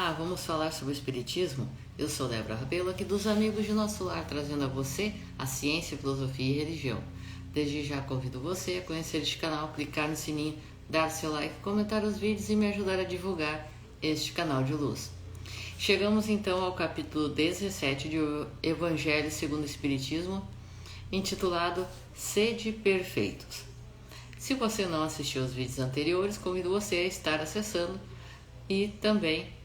Olá, vamos falar sobre o Espiritismo? Eu sou Débora Rabelo, aqui dos Amigos de Nosso Lar, trazendo a você a ciência, filosofia e religião. Desde já convido você a conhecer este canal, clicar no sininho, dar seu like, comentar os vídeos e me ajudar a divulgar este canal de luz. Chegamos então ao capítulo 17 do Evangelho segundo o Espiritismo, intitulado Sede Perfeitos. Se você não assistiu aos vídeos anteriores, convido você a estar acessando e também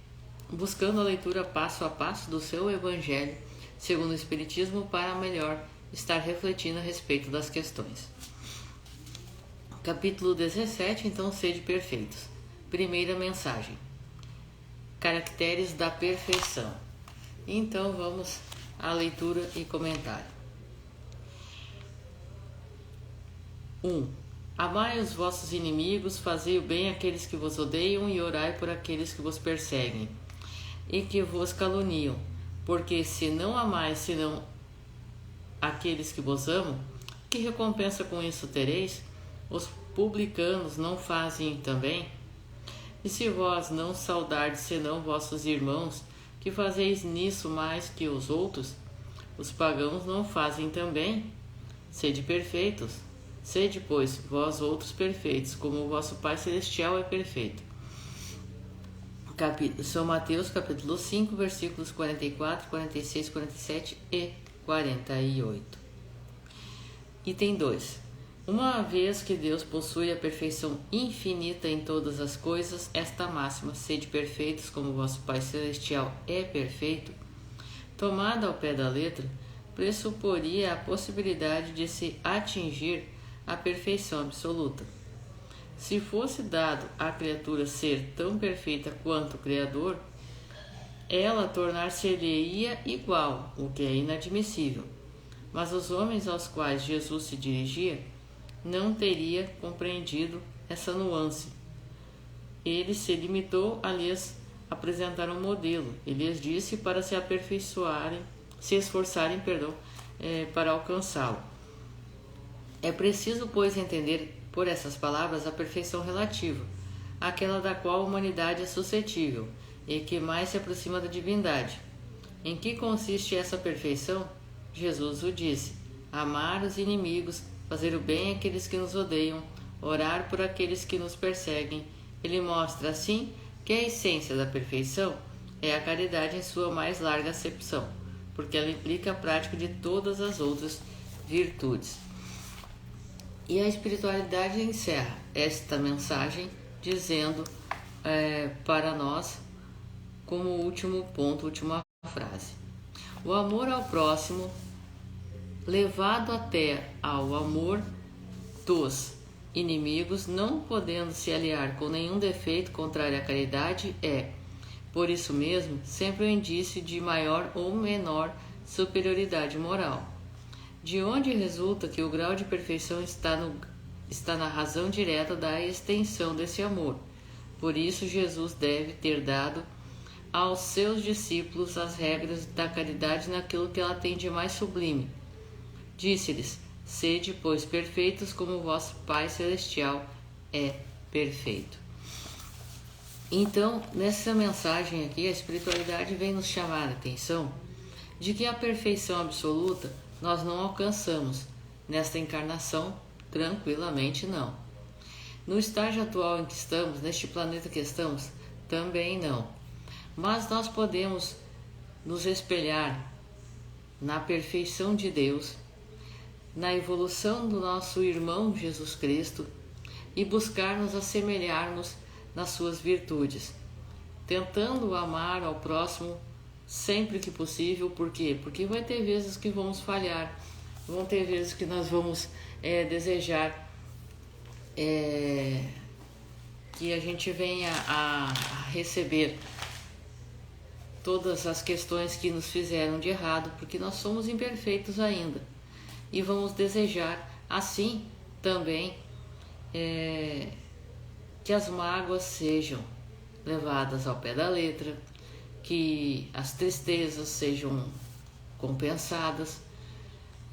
buscando a leitura passo a passo do seu Evangelho segundo o Espiritismo para melhor estar refletindo a respeito das questões. Capítulo 17, então, Sede Perfeitos. Primeira mensagem. Caracteres da perfeição. Então vamos à leitura e comentário. 1. Amai os vossos inimigos, fazei o bem àqueles que vos odeiam e orai por aqueles que vos perseguem e que vos caluniam, porque se não amais senão aqueles que vos amam, que recompensa com isso tereis? Os publicanos não fazem também? E se vós não saudardes senão vossos irmãos, que fazeis nisso mais que os outros? Os pagãos não fazem também? Sede perfeitos. Sede, pois, vós outros perfeitos, como o vosso Pai Celestial é perfeito. São Mateus, capítulo 5, versículos 44, 46, 47 e 48. Item 2. Uma vez que Deus possui a perfeição infinita em todas as coisas, esta máxima, sede perfeitos como o vosso Pai Celestial é perfeito, tomada ao pé da letra, pressuporia a possibilidade de se atingir a perfeição absoluta. Se fosse dado à criatura ser tão perfeita quanto o Criador, ela tornar-se-lhe-ia igual, o que é inadmissível. Mas os homens aos quais Jesus se dirigia não teria compreendido essa nuance. Ele se limitou a lhes apresentar um modelo e lhes disse para se esforçarem, para alcançá-lo. É preciso, pois, entender por essas palavras a perfeição relativa, aquela da qual a humanidade é suscetível e que mais se aproxima da divindade. Em que consiste essa perfeição? Jesus o disse: amar os inimigos, fazer o bem àqueles que nos odeiam, orar por aqueles que nos perseguem. Ele mostra, assim, que a essência da perfeição é a caridade em sua mais larga acepção, porque ela implica a prática de todas as outras virtudes. E a espiritualidade encerra esta mensagem dizendo para nós, como último ponto, última frase: o amor ao próximo, levado até ao amor dos inimigos, não podendo se aliar com nenhum defeito contrário à caridade, é, por isso mesmo, sempre um indício de maior ou menor superioridade moral. De onde resulta que o grau de perfeição está na razão direta da extensão desse amor. Por isso, Jesus deve ter dado aos seus discípulos as regras da caridade naquilo que ela tem de mais sublime. Disse-lhes: sede, pois, perfeitos como o vosso Pai Celestial é perfeito. Então, nessa mensagem aqui, a espiritualidade vem nos chamar a atenção de que a perfeição absoluta nós não alcançamos nesta encarnação, tranquilamente não. No estágio atual em que estamos, neste planeta que estamos, também não. Mas nós podemos nos espelhar na perfeição de Deus, na evolução do nosso irmão Jesus Cristo e buscar nos assemelharmos nas suas virtudes, tentando amar ao próximo sempre que possível. Por quê? Porque vai ter vezes que vamos falhar, vão ter vezes que nós vamos desejar que a gente venha a receber todas as questões que nos fizeram de errado, porque nós somos imperfeitos ainda, e vamos desejar assim também que as mágoas sejam levadas ao pé da letra, que as tristezas sejam compensadas,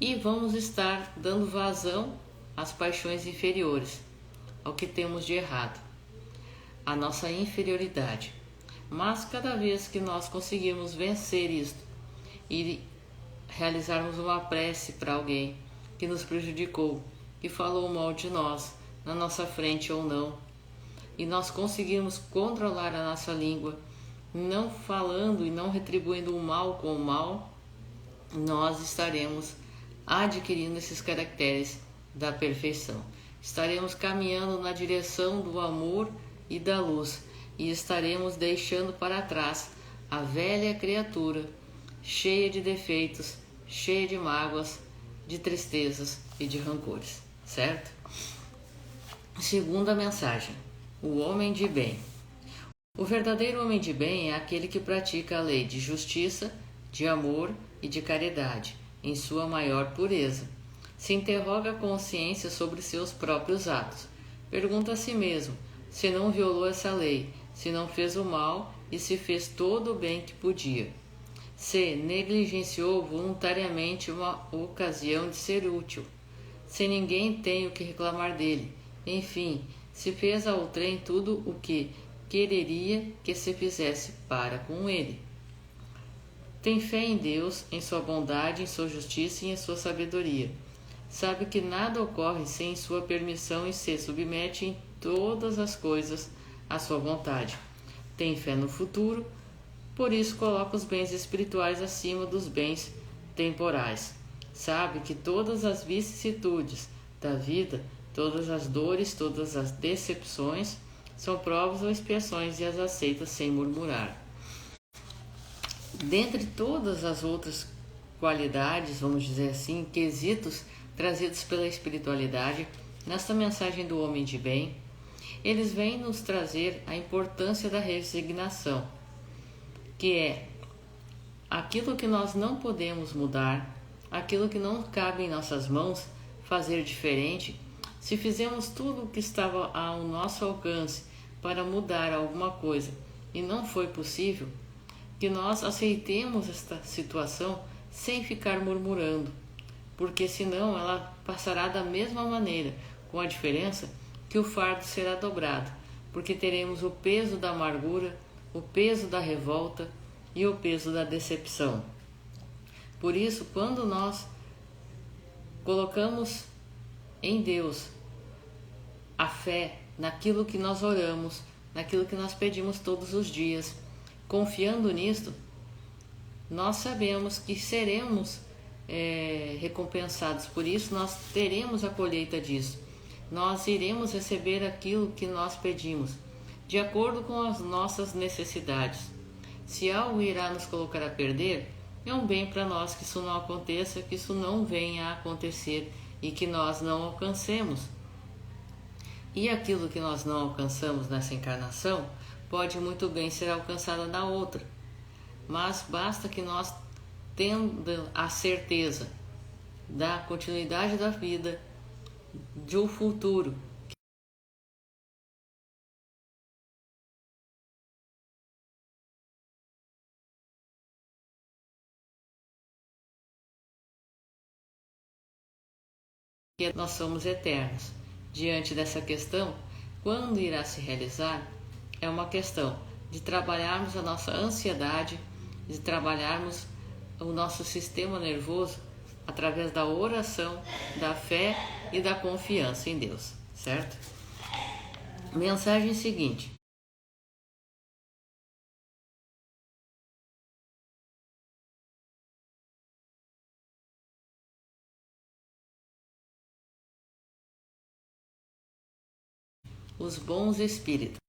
e vamos estar dando vazão às paixões inferiores, ao que temos de errado, a nossa inferioridade. Mas cada vez que nós conseguirmos vencer isto e realizarmos uma prece para alguém que nos prejudicou, que falou mal de nós, na nossa frente ou não, e nós conseguirmos controlar a nossa língua, não falando e não retribuindo o mal com o mal, nós estaremos adquirindo esses caracteres da perfeição. Estaremos caminhando na direção do amor e da luz e estaremos deixando para trás a velha criatura cheia de defeitos, cheia de mágoas, de tristezas e de rancores, certo? Segunda mensagem: o homem de bem. O verdadeiro homem de bem é aquele que pratica a lei de justiça, de amor e de caridade, em sua maior pureza. Se interroga a consciência sobre seus próprios atos. Pergunta a si mesmo se não violou essa lei, se não fez o mal e se fez todo o bem que podia. Se negligenciou voluntariamente uma ocasião de ser útil, se ninguém tem o que reclamar dele. Enfim, se fez ao trem tudo o que quereria que se fizesse para com ele. Tem fé em Deus, em sua bondade, em sua justiça e em sua sabedoria. Sabe que nada ocorre sem sua permissão e se submete em todas as coisas à sua vontade. Tem fé no futuro, por isso coloca os bens espirituais acima dos bens temporais. Sabe que todas as vicissitudes da vida, todas as dores, todas as decepções, são provas ou expiações e as aceita sem murmurar. Dentre todas as outras qualidades, vamos dizer assim, quesitos trazidos pela espiritualidade, nesta mensagem do homem de bem, eles vêm nos trazer a importância da resignação, que é aquilo que nós não podemos mudar, aquilo que não cabe em nossas mãos fazer diferente. Se fizemos tudo o que estava ao nosso alcance para mudar alguma coisa e não foi possível, que nós aceitemos esta situação sem ficar murmurando, porque senão ela passará da mesma maneira, com a diferença que o fardo será dobrado, porque teremos o peso da amargura, o peso da revolta e o peso da decepção. Por isso, quando nós colocamos em Deus a fé naquilo que nós oramos, naquilo que nós pedimos todos os dias, confiando nisto, nós sabemos que seremos recompensados por isso, nós teremos a colheita disso. Nós iremos receber aquilo que nós pedimos, de acordo com as nossas necessidades. Se algo irá nos colocar a perder, é um bem para nós que isso não aconteça, que isso não venha a acontecer e que nós não alcancemos. E aquilo que nós não alcançamos nessa encarnação pode muito bem ser alcançado na outra. Mas basta que nós tenhamos a certeza da continuidade da vida, de um futuro que nós somos eternos. Diante dessa questão, quando irá se realizar, é uma questão de trabalharmos a nossa ansiedade, de trabalharmos o nosso sistema nervoso através da oração, da fé e da confiança em Deus, certo? Mensagem seguinte: os bons espíritos.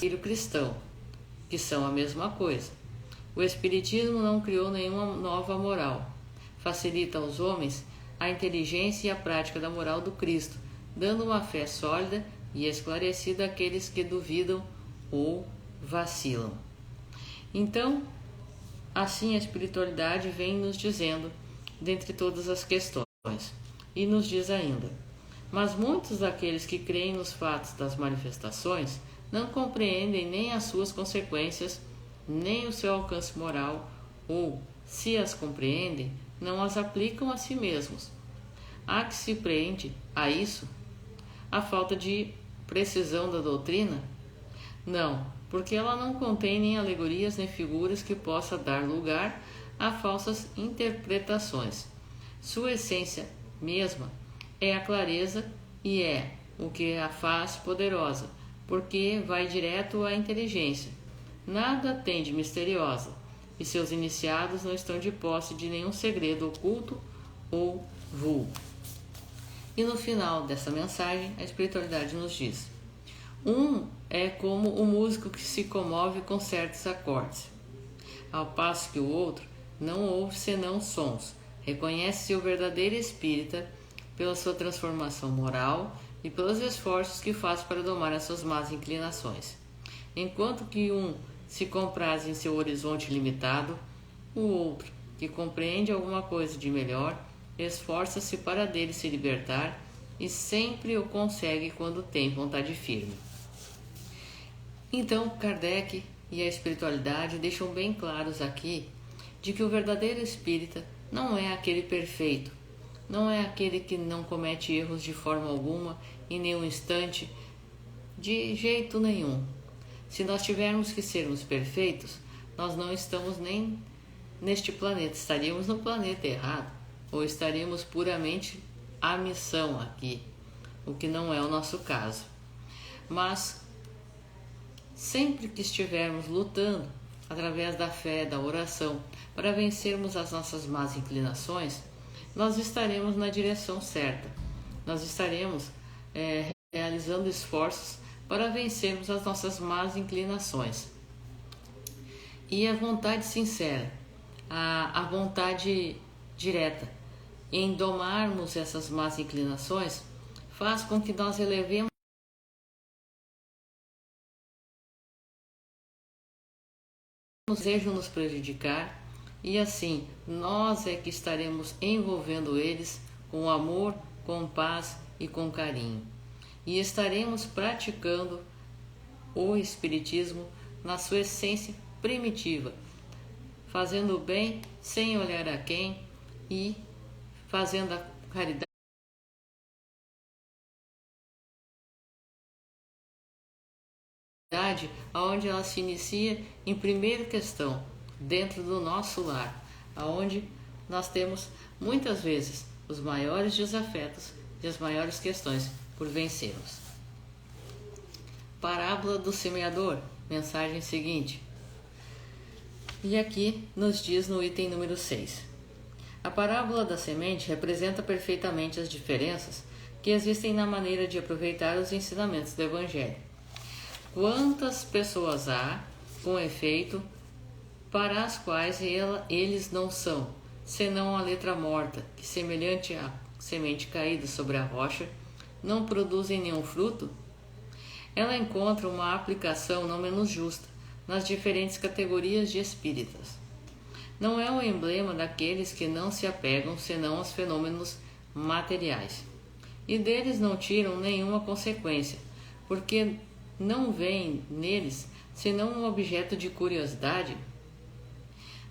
O cristão, que são a mesma coisa. O Espiritismo não criou nenhuma nova moral. Facilita aos homens a inteligência e a prática da moral do Cristo, dando uma fé sólida e esclarecida àqueles que duvidam ou vacilam. Então, assim a espiritualidade vem nos dizendo, dentre todas as questões, e nos diz ainda: mas muitos daqueles que creem nos fatos das manifestações não compreendem nem as suas consequências, nem o seu alcance moral, ou, se as compreendem, não as aplicam a si mesmos. Há que se prende a isso? A falta de precisão da doutrina? Não, porque ela não contém nem alegorias nem figuras que possa dar lugar a falsas interpretações. Sua essência mesma é a clareza e é o que a faz poderosa, porque vai direto à inteligência. Nada tem de misteriosa, e seus iniciados não estão de posse de nenhum segredo oculto ou vulgo. E no final dessa mensagem, a espiritualidade nos diz: um é como o músico que se comove com certos acordes, ao passo que o outro não ouve senão sons. Reconhece-se o verdadeiro espírita pela sua transformação moral e pelos esforços que faz para domar as suas más inclinações. Enquanto que um se compraz em seu horizonte limitado, o outro, que compreende alguma coisa de melhor, esforça-se para dele se libertar e sempre o consegue quando tem vontade firme. Então, Kardec e a espiritualidade deixam bem claros aqui de que o verdadeiro espírita não é aquele perfeito, não é aquele que não comete erros de forma alguma, em nenhum instante, de jeito nenhum. Se nós tivermos que sermos perfeitos, nós não estamos nem neste planeta, estaríamos no planeta errado, ou estaríamos puramente à missão aqui, o que não é o nosso caso. Mas sempre que estivermos lutando através da fé, da oração, para vencermos as nossas más inclinações, nós estaremos na direção certa. Nós estaremos realizando esforços para vencermos as nossas más inclinações. E a vontade sincera, a vontade direta em domarmos essas más inclinações, faz com que nós elevemos desejam nos prejudicar, e assim nós é que estaremos envolvendo eles com amor, com paz e com carinho. E estaremos praticando o Espiritismo na sua essência primitiva, fazendo o bem sem olhar a quem e fazendo a caridade aonde ela se inicia em primeira questão, dentro do nosso lar, aonde nós temos muitas vezes os maiores desafetos e as maiores questões por vencermos. Parábola do semeador, mensagem seguinte. E aqui nos diz no item número 6. A parábola da semente representa perfeitamente as diferenças que existem na maneira de aproveitar os ensinamentos do Evangelho. Quantas pessoas há, com efeito, para as quais eles não são, senão a letra morta, que, semelhante à semente caída sobre a rocha, não produzem nenhum fruto? Ela encontra uma aplicação não menos justa nas diferentes categorias de espíritas. Não é o emblema daqueles que não se apegam senão aos fenômenos materiais, e deles não tiram nenhuma consequência, porque não veem neles senão um objeto de curiosidade.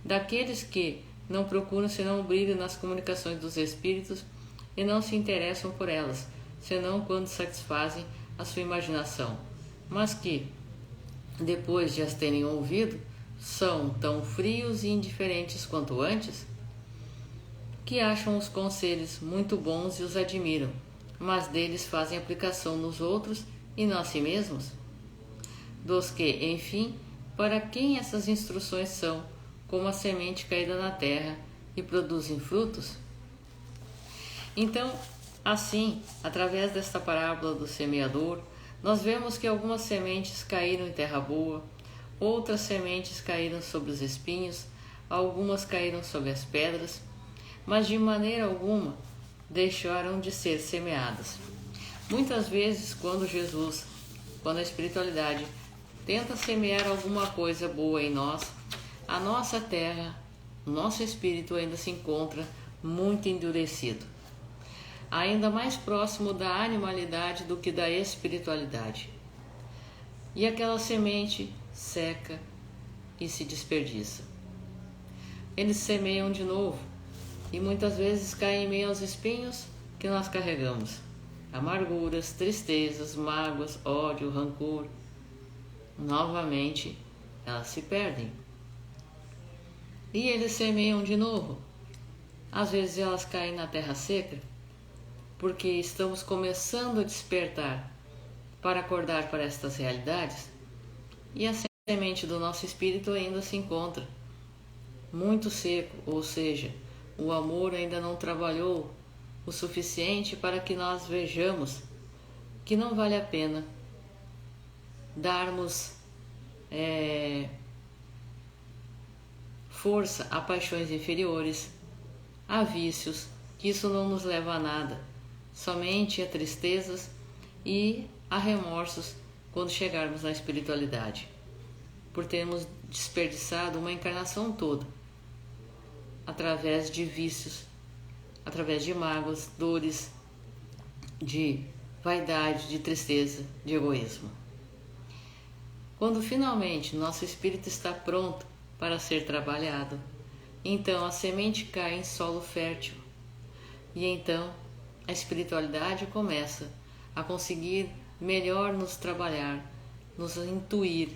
Daqueles que não procuram senão o brilho nas comunicações dos espíritos e não se interessam por elas, senão quando satisfazem a sua imaginação, mas que, depois de as terem ouvido, são tão frios e indiferentes quanto antes, que acham os conselhos muito bons e os admiram, mas deles fazem aplicação nos outros e não a si mesmos? Dos que, enfim, para quem essas instruções são como a semente caída na terra e produzem frutos? Então, assim, através desta parábola do semeador, nós vemos que algumas sementes caíram em terra boa, outras sementes caíram sobre os espinhos, algumas caíram sobre as pedras, mas de maneira alguma deixaram de ser semeadas. Muitas vezes, quando a espiritualidade tenta semear alguma coisa boa em nós, a nossa terra, o nosso espírito ainda se encontra muito endurecido, ainda mais próximo da animalidade do que da espiritualidade. e aquela semente seca e se desperdiça. Eles semeiam de novo e muitas vezes caem em meio aos espinhos que nós carregamos. Amarguras, tristezas, mágoas, ódio, rancor. Novamente, elas se perdem. E eles semeiam de novo. Às vezes elas caem na terra seca, porque estamos começando a despertar para acordar para estas realidades, e a semente do nosso espírito ainda se encontra muito seco, ou seja, o amor ainda não trabalhou o suficiente para que nós vejamos que não vale a pena darmos força a paixões inferiores, a vícios, que isso não nos leva a nada, somente a tristezas e a remorsos quando chegarmos na espiritualidade, por termos desperdiçado uma encarnação toda através de vícios, através de mágoas, dores, de vaidade, de tristeza, de egoísmo. Quando finalmente nosso espírito está pronto para ser trabalhado, então a semente cai em solo fértil e então a espiritualidade começa a conseguir melhor nos trabalhar, nos intuir,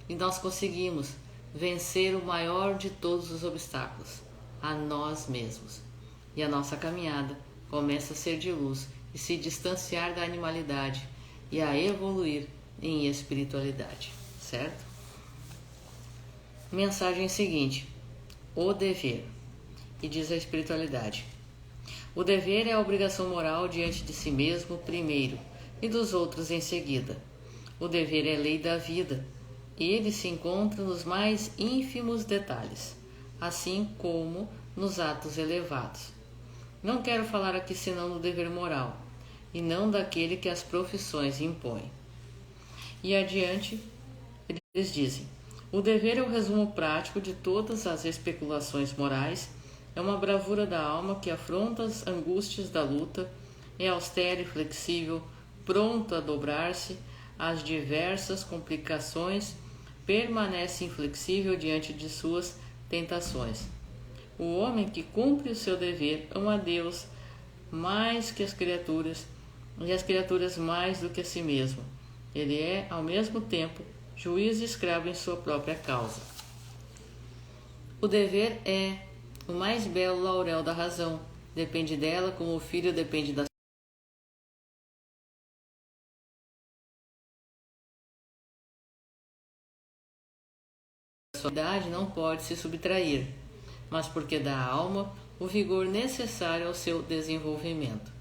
e nós conseguimos vencer o maior de todos os obstáculos, a nós mesmos. E a nossa caminhada começa a ser de luz e se distanciar da animalidade e a evoluir em espiritualidade, certo? Mensagem seguinte: o dever. E diz a espiritualidade: o dever é a obrigação moral diante de si mesmo primeiro e dos outros em seguida. O dever é lei da vida e ele se encontra nos mais ínfimos detalhes, assim como nos atos elevados. Não quero falar aqui senão do dever moral e não daquele que as profissões impõem. E adiante, eles dizem: o dever é o resumo prático de todas as especulações morais, é uma bravura da alma que afronta as angústias da luta, é austero e flexível, pronto a dobrar-se às diversas complicações, permanece inflexível diante de suas tentações. O homem que cumpre o seu dever ama a Deus mais que as criaturas, e as criaturas mais do que a si mesmo. Ele é, ao mesmo tempo, juiz e escravo em sua própria causa. O dever é o mais belo laurel da razão. Depende dela como o filho depende da sua idade, não pode se subtrair, mas porque dá à alma o vigor necessário ao seu desenvolvimento.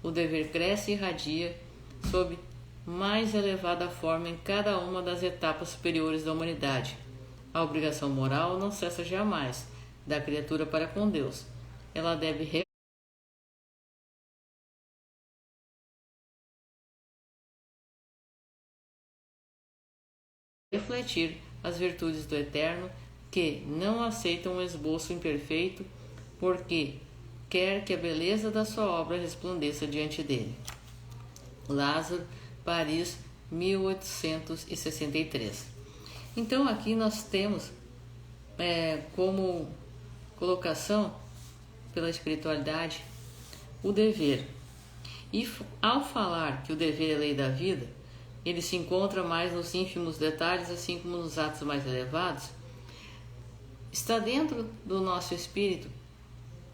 O dever cresce e irradia sob mais elevada forma em cada uma das etapas superiores da humanidade. A obrigação moral não cessa jamais da criatura para com Deus. Ela deve refletir as virtudes do Eterno, que não aceitam um esboço imperfeito, porque quer que a beleza da sua obra resplandeça diante dele. Lázaro, Paris, 1863. Então aqui nós temos como colocação pela espiritualidade o dever. E ao falar que o dever é lei da vida, ele se encontra mais nos ínfimos detalhes, assim como nos atos mais elevados, está dentro do nosso espírito,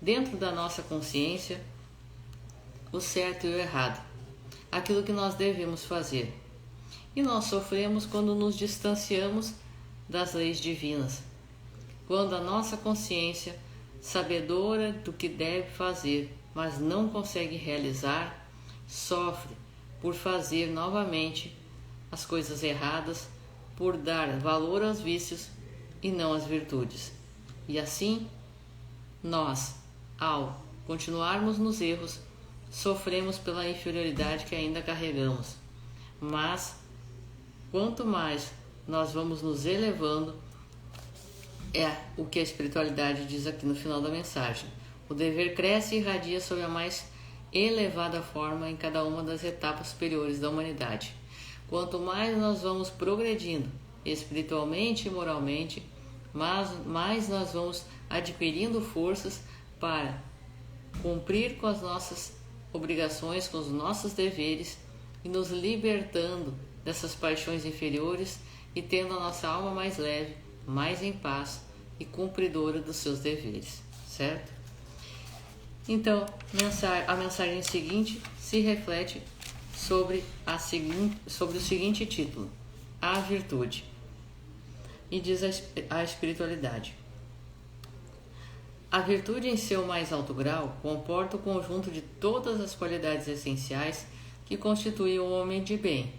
dentro da nossa consciência, o certo e o errado, aquilo que nós devemos fazer. E nós sofremos quando nos distanciamos das leis divinas, quando a nossa consciência, sabedora do que deve fazer, mas não consegue realizar, sofre por fazer novamente as coisas erradas, por dar valor aos vícios e não às virtudes. E assim, nós, ao continuarmos nos erros, sofremos pela inferioridade que ainda carregamos. Mas, quanto mais nós vamos nos elevando, é o que a espiritualidade diz aqui no final da mensagem. O dever cresce e irradia sob a mais elevada forma em cada uma das etapas superiores da humanidade. Quanto mais nós vamos progredindo espiritualmente e moralmente, mais nós vamos adquirindo forças para cumprir com as nossas obrigações, com os nossos deveres e nos libertando dessas paixões inferiores e tendo a nossa alma mais leve, mais em paz e cumpridora dos seus deveres, certo? Então, a mensagem seguinte se reflete sobre o seguinte título: a virtude. E diz a espiritualidade: a virtude, em seu mais alto grau, comporta o conjunto de todas as qualidades essenciais que constituem o homem de bem.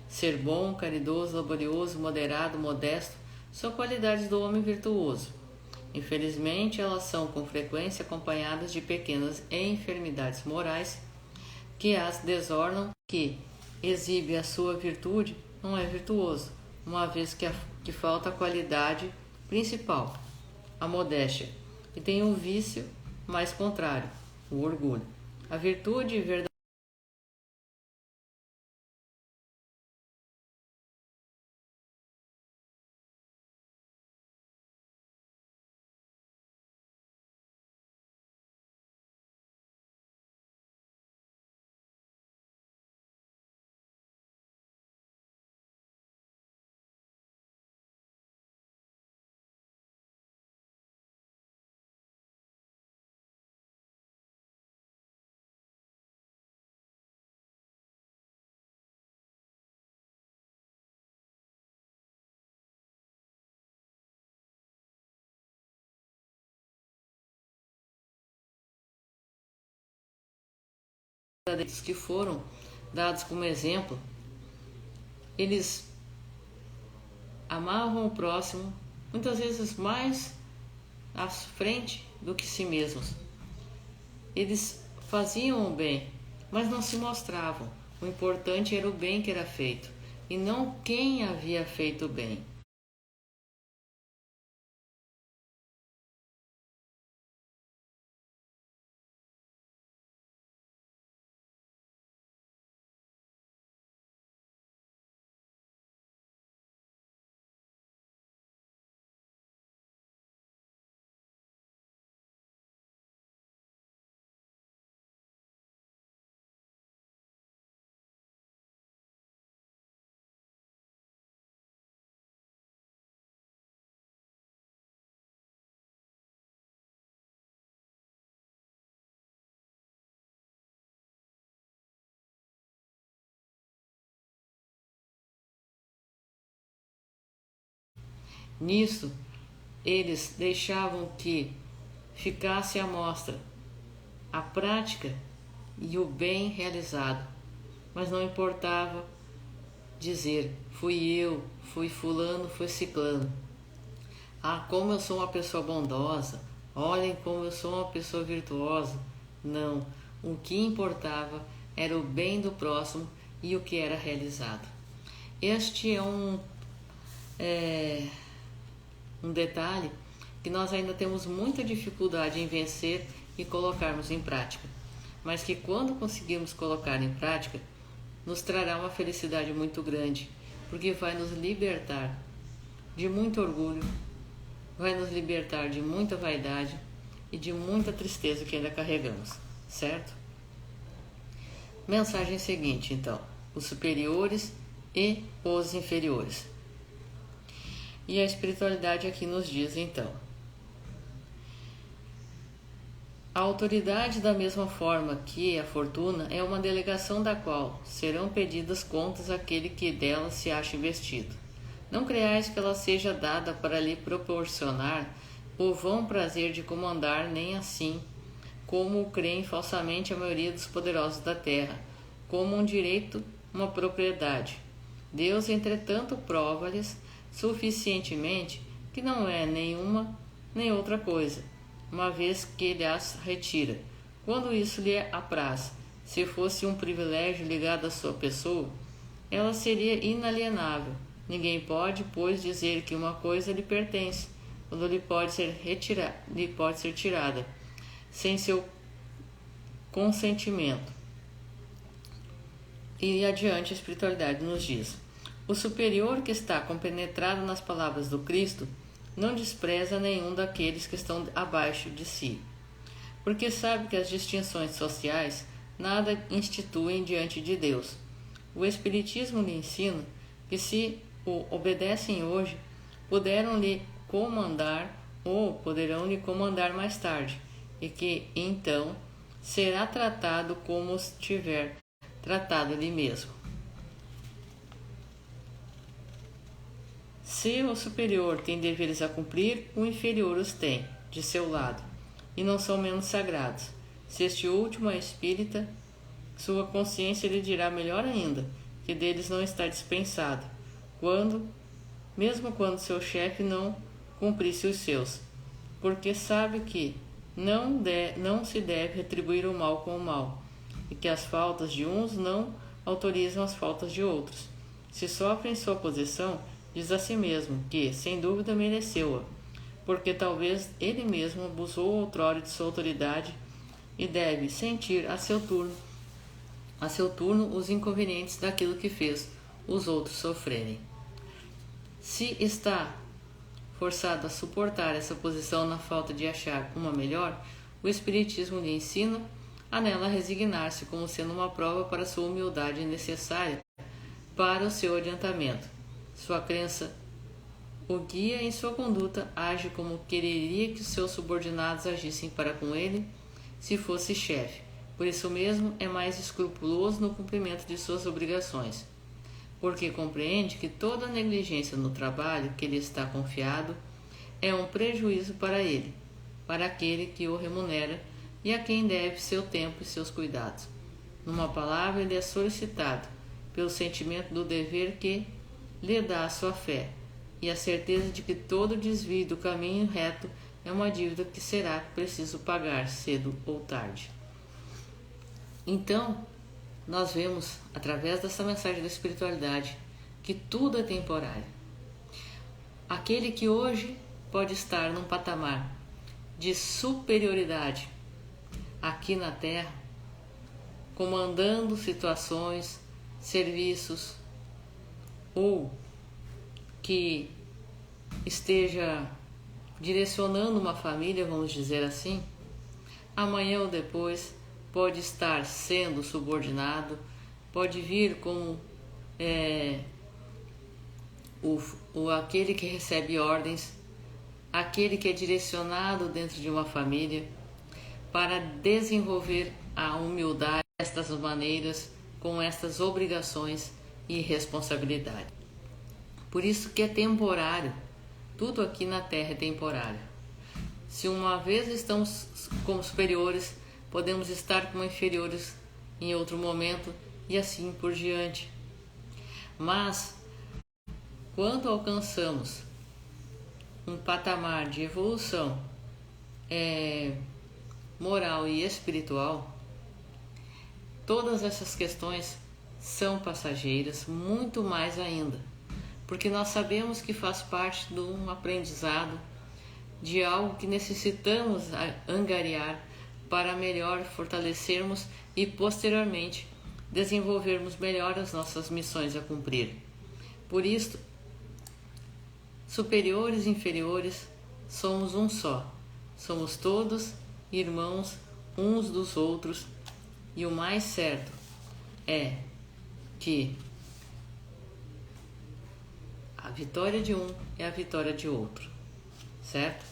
Ser bom, caridoso, laborioso, moderado, modesto são qualidades do homem virtuoso. Infelizmente, elas são com frequência acompanhadas de pequenas enfermidades morais que as desornam. Que exibe a sua virtude não é virtuoso, uma vez que falta a qualidade principal, a modéstia, e tem um vício mais contrário, o orgulho. A virtude verdadeira que foram dados como exemplo, eles amavam o próximo, muitas vezes mais à frente do que si mesmos. Eles faziam o bem, mas não se mostravam. O importante era o bem que era feito, e não quem havia feito o bem. Nisso, eles deixavam que ficasse à mostra a prática e o bem realizado, mas não importava dizer: fui eu, fui fulano, fui ciclano. Ah, como eu sou uma pessoa bondosa, olhem como eu sou uma pessoa virtuosa. Não, o que importava era o bem do próximo e o que era realizado. Este é um detalhe que nós ainda temos muita dificuldade em vencer e colocarmos em prática, mas que quando conseguirmos colocar em prática, nos trará uma felicidade muito grande, porque vai nos libertar de muito orgulho, vai nos libertar de muita vaidade e de muita tristeza que ainda carregamos, certo? Mensagem seguinte, então: os superiores e os inferiores. E a espiritualidade aqui nos diz, então: a autoridade, da mesma forma que a fortuna, é uma delegação da qual serão pedidas contas àquele que dela se acha investido. Não creais que ela seja dada para lhe proporcionar o vão prazer de comandar, nem assim como o creem falsamente a maioria dos poderosos da terra, como um direito, uma propriedade. Deus, entretanto, prova-lhes suficientemente que não é nenhuma nem outra coisa, uma vez que ele as retira, quando isso lhe apraz. Se fosse um privilégio ligado à sua pessoa, ela seria inalienável. Ninguém pode, pois, dizer que uma coisa lhe pertence, quando lhe pode ser tirada, sem seu consentimento. E adiante a espiritualidade nos diz: o superior que está compenetrado nas palavras do Cristo não despreza nenhum daqueles que estão abaixo de si, porque sabe que as distinções sociais nada instituem diante de Deus. O Espiritismo lhe ensina que se o obedecem hoje, poderão lhe comandar ou poderão lhe comandar mais tarde, e que então será tratado como se tiver tratado ele mesmo. Se o superior tem deveres a cumprir, o inferior os tem, de seu lado, e não são menos sagrados. Se este último é espírita, sua consciência lhe dirá melhor ainda, que deles não está dispensado, mesmo quando seu chefe não cumprisse os seus, porque sabe que não se deve retribuir o mal com o mal, e que as faltas de uns não autorizam as faltas de outros. Se sofre em sua posição, diz a si mesmo que, sem dúvida, mereceu-a, porque talvez ele mesmo abusou outrora de sua autoridade e deve sentir a seu turno os inconvenientes daquilo que fez os outros sofrerem. Se está forçado a suportar essa posição na falta de achar uma melhor, o Espiritismo lhe ensina a nela resignar-se como sendo uma prova para sua humildade necessária para o seu adiantamento. Sua crença o guia em sua conduta, age como quereria que os seus subordinados agissem para com ele se fosse chefe. Por isso mesmo é mais escrupuloso no cumprimento de suas obrigações, porque compreende que toda negligência no trabalho que lhe está confiado é um prejuízo para ele, para aquele que o remunera e a quem deve seu tempo e seus cuidados. Numa palavra, ele é solicitado pelo sentimento do dever que lhe dá a sua fé e a certeza de que todo desvio do caminho reto é uma dívida que será preciso pagar cedo ou tarde. Então, nós vemos, através dessa mensagem da espiritualidade, que tudo é temporário. Aquele que hoje pode estar num patamar de superioridade aqui na Terra, comandando situações, serviços, ou que esteja direcionando uma família, vamos dizer assim, amanhã ou depois pode estar sendo subordinado, pode vir como aquele que recebe ordens, aquele que é direcionado dentro de uma família para desenvolver a humildade destas maneiras, com estas obrigações e responsabilidade. Por isso que é temporário, tudo aqui na Terra é temporário. Se uma vez estamos como superiores, podemos estar como inferiores em outro momento e assim por diante. Mas, quando alcançamos um patamar de evolução moral e espiritual, todas essas questões são passageiras, muito mais ainda, porque nós sabemos que faz parte de um aprendizado, de algo que necessitamos angariar para melhor fortalecermos e posteriormente desenvolvermos melhor as nossas missões a cumprir. Por isso, superiores e inferiores, somos um só, somos todos irmãos uns dos outros, e o mais certo é que a vitória de um é a vitória de outro, certo?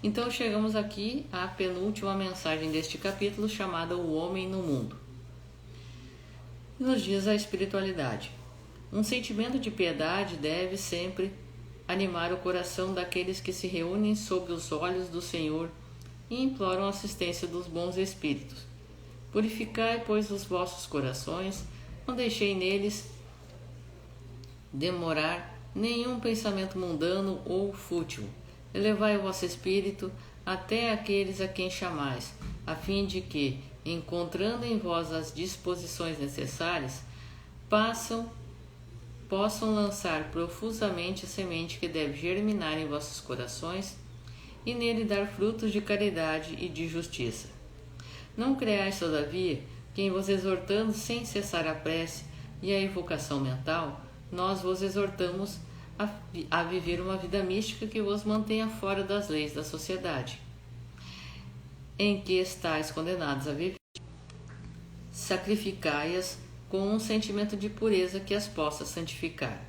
Então chegamos aqui à penúltima mensagem deste capítulo, chamada O Homem no Mundo. Nos diz a espiritualidade: um sentimento de piedade deve sempre animar o coração daqueles que se reúnem sob os olhos do Senhor e imploram a assistência dos bons espíritos. Purificai, pois, os vossos corações, não deixei neles demorar nenhum pensamento mundano ou fútil. Elevai o vosso espírito até aqueles a quem chamais, a fim de que, encontrando em vós as disposições necessárias, possam lançar profusamente a semente que deve germinar em vossos corações e nele dar frutos de caridade e de justiça. Não creais, todavia, que em vos exortando sem cessar a prece, e a evocação mental, nós vos exortamos a viver uma vida mística que vos mantenha fora das leis da sociedade, em que estáis condenados a viver. Sacrificai-as com um sentimento de pureza que as possa santificar.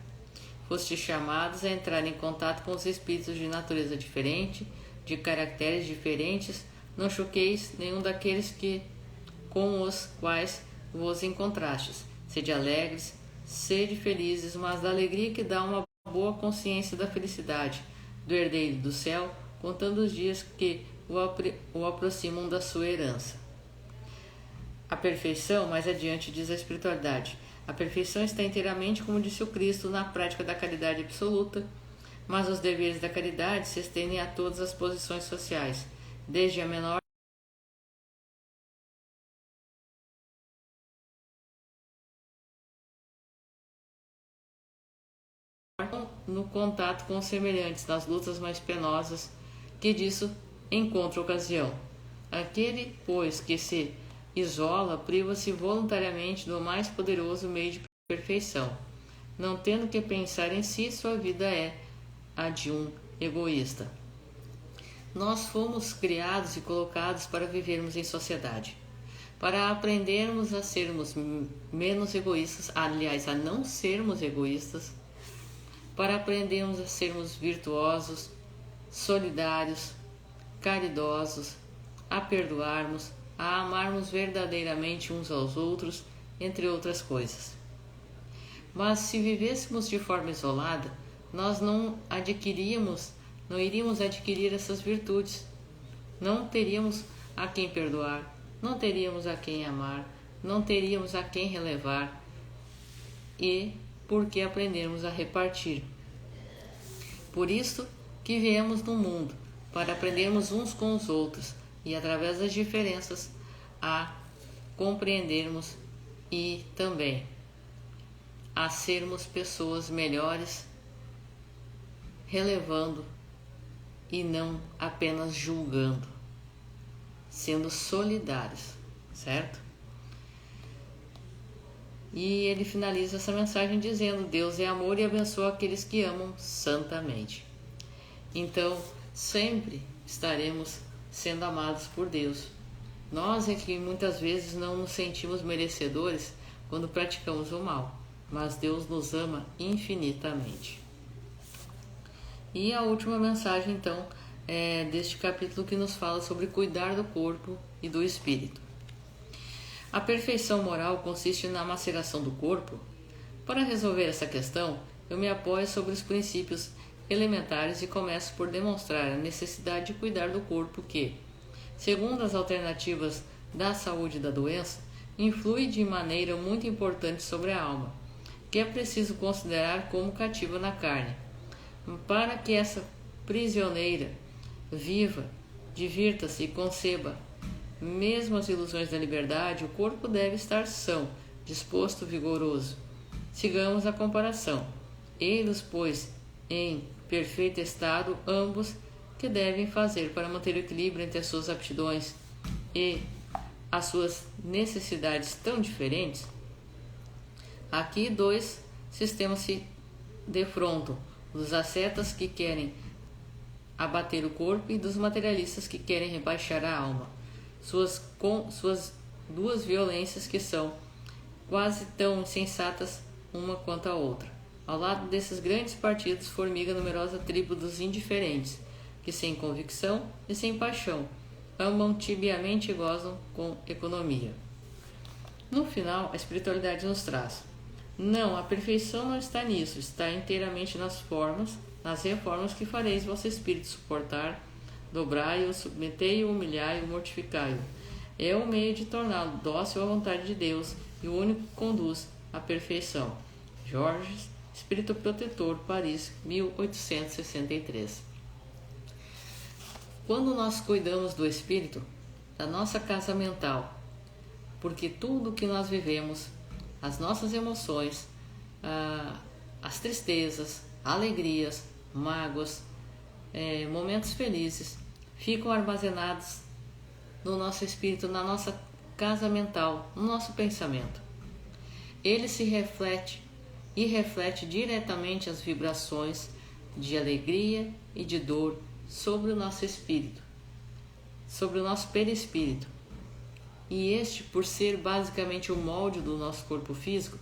Fostes chamados a entrar em contato com os espíritos de natureza diferente, de caracteres diferentes. Não choqueis nenhum daqueles com os quais vos encontrastes. Sede alegres, sede felizes, mas da alegria que dá uma boa consciência da felicidade, do herdeiro do céu, contando os dias que o aproximam da sua herança. A perfeição, mais adiante diz a espiritualidade, a perfeição está inteiramente, como disse o Cristo, na prática da caridade absoluta, mas os deveres da caridade se estendem a todas as posições sociais, desde a menor no contato com os semelhantes, nas lutas mais penosas que disso encontra ocasião. Aquele, pois, que se isola, priva-se voluntariamente do mais poderoso meio de perfeição. Não tendo que pensar em si, sua vida é a de um egoísta. Nós fomos criados e colocados para vivermos em sociedade, para aprendermos a sermos menos egoístas, aliás, a não sermos egoístas, para aprendermos a sermos virtuosos, solidários, caridosos, a perdoarmos, a amarmos verdadeiramente uns aos outros, entre outras coisas. Mas se vivêssemos de forma isolada, nós não iríamos adquirir essas virtudes. Não teríamos a quem perdoar, não teríamos a quem amar, não teríamos a quem relevar e porque aprendermos a repartir. Por isso que viemos no mundo, para aprendermos uns com os outros e através das diferenças a compreendermos e também a sermos pessoas melhores, relevando e não apenas julgando, sendo solidários, certo? E ele finaliza essa mensagem dizendo: Deus é amor e abençoa aqueles que amam santamente. Então, sempre estaremos sendo amados por Deus. Nós é que muitas vezes não nos sentimos merecedores quando praticamos o mal, mas Deus nos ama infinitamente. E a última mensagem, então, é deste capítulo que nos fala sobre cuidar do corpo e do espírito. A perfeição moral consiste na maceração do corpo. Para resolver essa questão, eu me apoio sobre os princípios elementares e começo por demonstrar a necessidade de cuidar do corpo que, segundo as alternativas da saúde e da doença, influi de maneira muito importante sobre a alma, que é preciso considerar como cativa na carne. Para que essa prisioneira viva, divirta-se e conceba mesmo as ilusões da liberdade, o corpo deve estar são, disposto, vigoroso. Sigamos a comparação. Eis, pois, em perfeito estado, ambos que devem fazer para manter o equilíbrio entre as suas aptidões e as suas necessidades tão diferentes. Aqui dois sistemas se defrontam, dos ascetas que querem abater o corpo e dos materialistas que querem rebaixar a alma. Suas duas violências que são quase tão insensatas uma quanto a outra. Ao lado desses grandes partidos formiga a numerosa tribo dos indiferentes, que sem convicção e sem paixão amam tibiamente e gozam com economia. No final, a espiritualidade nos traz: não, a perfeição não está nisso, está inteiramente nas reformas que fareis vosso espírito suportar. Dobrai-o, submetei-o, humilhai-o, mortificai-o. É o meio de torná-lo dócil à vontade de Deus e o único que conduz à perfeição. Georges, Espírito Protetor, Paris, 1863. Quando nós cuidamos do espírito, da nossa casa mental, porque tudo o que nós vivemos, as nossas emoções, as tristezas, alegrias, mágoas, momentos felizes ficam armazenados no nosso espírito, na nossa casa mental, no nosso pensamento. ele se reflete diretamente as vibrações de alegria e de dor sobre o nosso espírito, sobre o nosso perispírito. E este, por ser basicamente o molde do nosso corpo físico,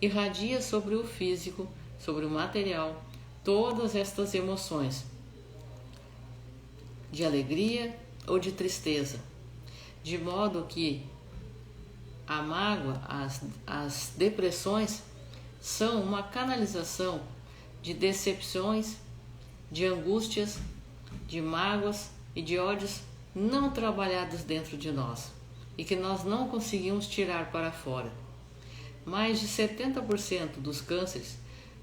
irradia sobre o físico, sobre o material, todas estas emoções de alegria ou de tristeza, de modo que a mágoa, as depressões são uma canalização de decepções, de angústias, de mágoas e de ódios não trabalhados dentro de nós e que nós não conseguimos tirar para fora. Mais de 70% dos cânceres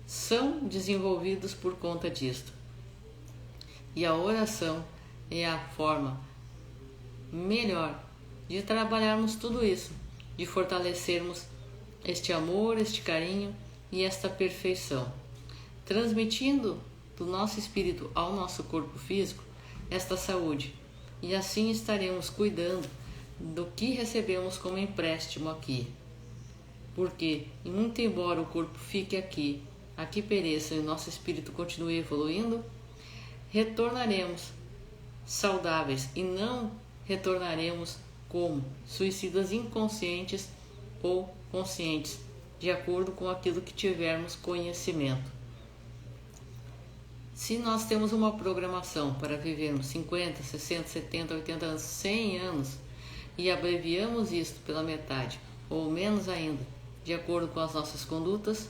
são desenvolvidos por conta disto. E a oração é a forma melhor de trabalharmos tudo isso, de fortalecermos este amor, este carinho e esta perfeição, transmitindo do nosso espírito ao nosso corpo físico esta saúde, e assim estaremos cuidando do que recebemos como empréstimo aqui. Porque, muito embora o corpo fique aqui pereça e o nosso espírito continue evoluindo, retornaremos saudáveis e não retornaremos como suicidas inconscientes ou conscientes, de acordo com aquilo que tivermos conhecimento. Se nós temos uma programação para vivermos 50, 60, 70, 80 anos, 100 anos e abreviamos isto pela metade ou menos ainda, de acordo com as nossas condutas,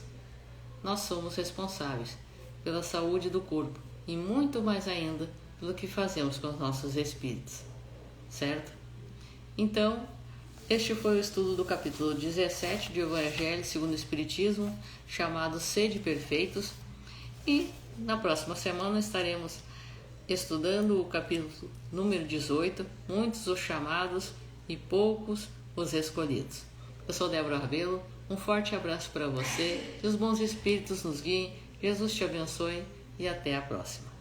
nós somos responsáveis pela saúde do corpo e muito mais ainda pelo que fazemos com os nossos espíritos, certo? Então, este foi o estudo do capítulo 17 do Evangelho segundo o Espiritismo, chamado Sede Perfeitos, e na próxima semana estaremos estudando o capítulo número 18, Muitos os chamados e poucos os escolhidos. Eu sou Débora Rabelo, um forte abraço para você, que os bons espíritos nos guiem, Jesus te abençoe e até a próxima.